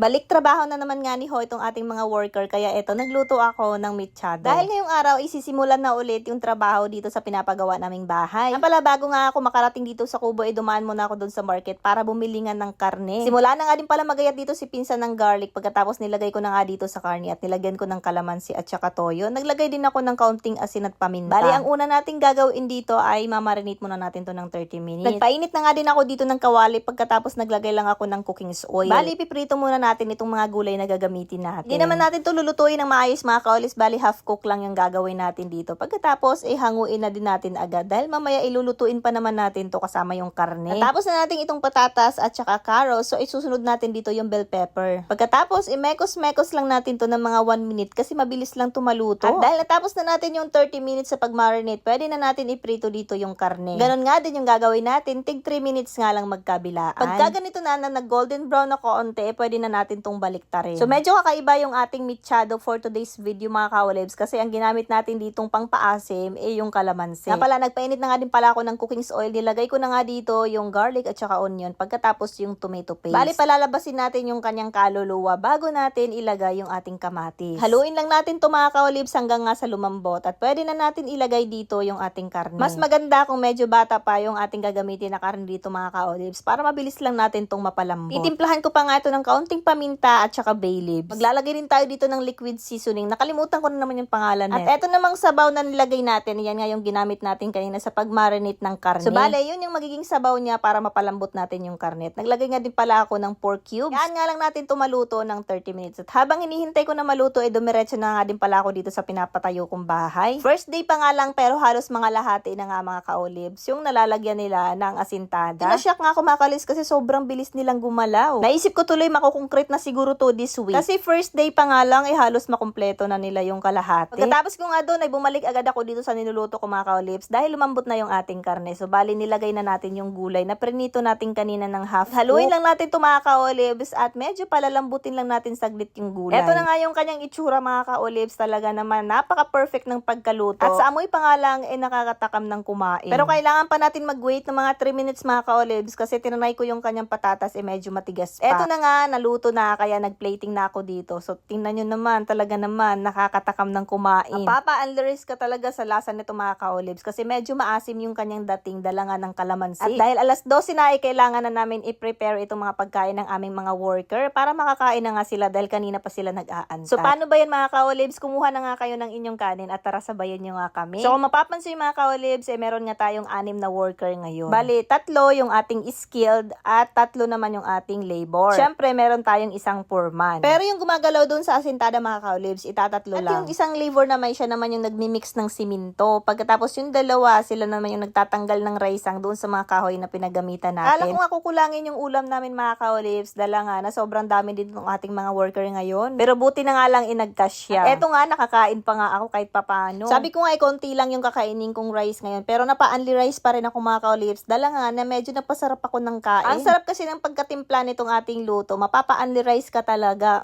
Balik trabaho na naman nga ni Ho itong ating mga worker, kaya eto, nagluto ako ng mechado. Dahil ngayong araw, isisimulan na ulit yung trabaho dito sa pinapagawa naming bahay. Nga pala, bago nga ako makarating dito sa Kubo, dumaan muna ako doon sa market para bumili nga ng karne. Simula na nga din pala magayat dito si pinsan ng garlic, pagkatapos nilagay ko na nga dito sa karne at nilagyan ko ng kalamansi at saka toyo. Naglagay din ako ng kaunting asin at paminta. Bali, ang una nating gagawin dito ay mamarinate muna natin to ng 30 minutes. Nagpainit na nga din ako dito ng kawali, pagkatapos naglagay lang ako ng cooking oil. Bali, piprito muna natin itong mga gulay na gagamitin natin. Hindi naman natin ito lulutuin ng maayos mga kaolis, bali half cook lang yung gagawin natin dito. Pagkatapos, hanguin na din natin agad dahil mamaya ilulutuin pa naman natin to kasama yung karne. Tapos na natin itong patatas at saka carrots, so isusunod natin dito yung bell pepper. Pagkatapos, mekos-mekos lang natin to ng mga 1 minute kasi mabilis lang to maluto. At dahil natapos na natin yung 30 minutes sa pag-marinate, pwede na natin iprito dito yung karne. Ganon nga din yung gagawin natin, tig 3 minutes nga lang magkabilaan. Pagka ganito na nag-golden brown na konti, pwede na natin tong baliktarin. So medyo kakaiba yung ating mechado for today's video mga kawalebs kasi ang ginamit natin ditong pangpaasim yung kalamansi. Nga pala, nagpainit na nga din pala ako ng cooking oil, nilagay ko na nga dito yung garlic at saka onion, pagkatapos yung tomato paste. Bali, palalabasin natin yung kanyang kaluluwa bago natin ilagay yung ating kamatis. Haluin lang natin to mga kawalebs hanggang nga sa lumambot at pwede na natin ilagay dito yung ating karne. Mas maganda kung medyo bata pa yung ating gagamitin na karne dito mga kawalebs para mabilis lang natin tong mapalambot. Titimplahan ko pa nga ito ng kaunting paminta at saka bay leaves. Maglalagay din tayo dito ng liquid seasoning. Nakalimutan ko na naman yung pangalan nito. At eto namang sabaw na nilagay natin, yan nga yung ginamit natin kanina sa pag-marinate ng karne. So bale, yun yung magiging sabaw niya para mapalambot natin yung karne. At naglagay nga din pala ako ng pork cubes. Yan nga lang natin tumaluto ng 30 minutes. At habang hinihintay ko na maluto, dumiretso na nga din pala ako dito sa pinapatayo kong bahay. First day pa nga lang pero halos mga lahati na nga mga ka-olives yung nalalagyan nila ng asintada. Tinasyak nga ako makalis kasi sobrang bilis nilang gumalaw. Naisip ko tuloy makukongkrete na siguro to this week. Kasi first day pa nga lang, halos makumpleto na nila yung kalahati. Pagkatapos ko nga doon, ay bumalik agad ako dito sa niluluto ko mga ka-olives dahil lumambot na yung ating karne. So, bali nilagay na natin yung gulay na prinito natin kanina ng half. Haluin lang natin ito mga ka-olives at medyo palalambutin lang natin saglit yung gulay. Ito na nga yung kanyang itsura mga ka-olives. Talaga naman, napaka-perfect ng pagkaluto. At sa amoy pa nga lang, nakakatakam ng kumain. Pero kailangan pa natin mag-wait ng mga 3 minutes mga ka-olives kasi tinanay ko yung kanyang patatas, medyo matigas pa. Ito na nga, naluto na, kaya nag-plating na ako dito. So, tingnan nyo naman, talaga naman, nakakatakam ng kumain. Mapapa-unleash ka talaga sa lasa nito mga ka-olives kasi medyo maasim yung kanyang dating, dala nga ng kalamansi. At dahil alas 12 na kailangan na namin i-prepare itong mga pagkain ng aming mga worker para makakain na nga sila dahil kanina pa sila nag-aantay. So, paano ba yan mga ka-olives? Kumuha na nga kayo ng inyong kanin at tara sabayan nyo nga kami. So, kung mapapansin mga ka-olives, meron nga tayong 6 na worker ngayon. Bali, 3 yung ating skilled at 3 naman yung ating labor. Syempre, meron tayong isang foreman. Pero yung gumagalaw doon sa asintada mga ka-olives, itatatlo lang. At yung isang labor naman, siya naman yung nagmimix ng siminto. Pagkatapos yung dalawa, sila naman yung nagtatanggal ng raisang doon sa mga kahoy na pinagamitan natin. Kala ko nga kukulangin yung ulam namin mga ka-olives, dala nga na sobrang dami din ng ating mga worker ngayon. Pero buti na nga lang inagkasya. At eto nga, nakakain pa nga ako kahit papano. Sabi ko nga konti lang yung kakainin kong rice ngayon, pero napa-only rice pa rin ako mga ka-olives. Dala nga na medyo napasarap ako ng kain. Ang sarap kasi ng pagkatimpla nitong ating luto. Mapapa-only rice ka talaga.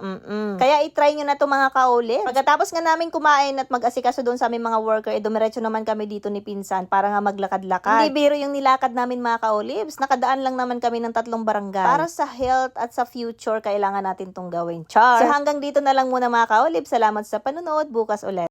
Kaya i-try nyo na to mga ka-olives. Pagkatapos nga namin kumain at mag-asikaso doon sa aming mga worker, dumiretso naman kami dito ni pinsan para nga maglakad-lakad. Hindi biro yung nilakad namin mga ka-olives. Nakadaan lang naman kami ng 3 barangay. Para sa health at sa future, kailangan natin tong gawin. Char! So hanggang dito na lang muna mga ka-olives. Salamat sa panonood. Bukas ulit.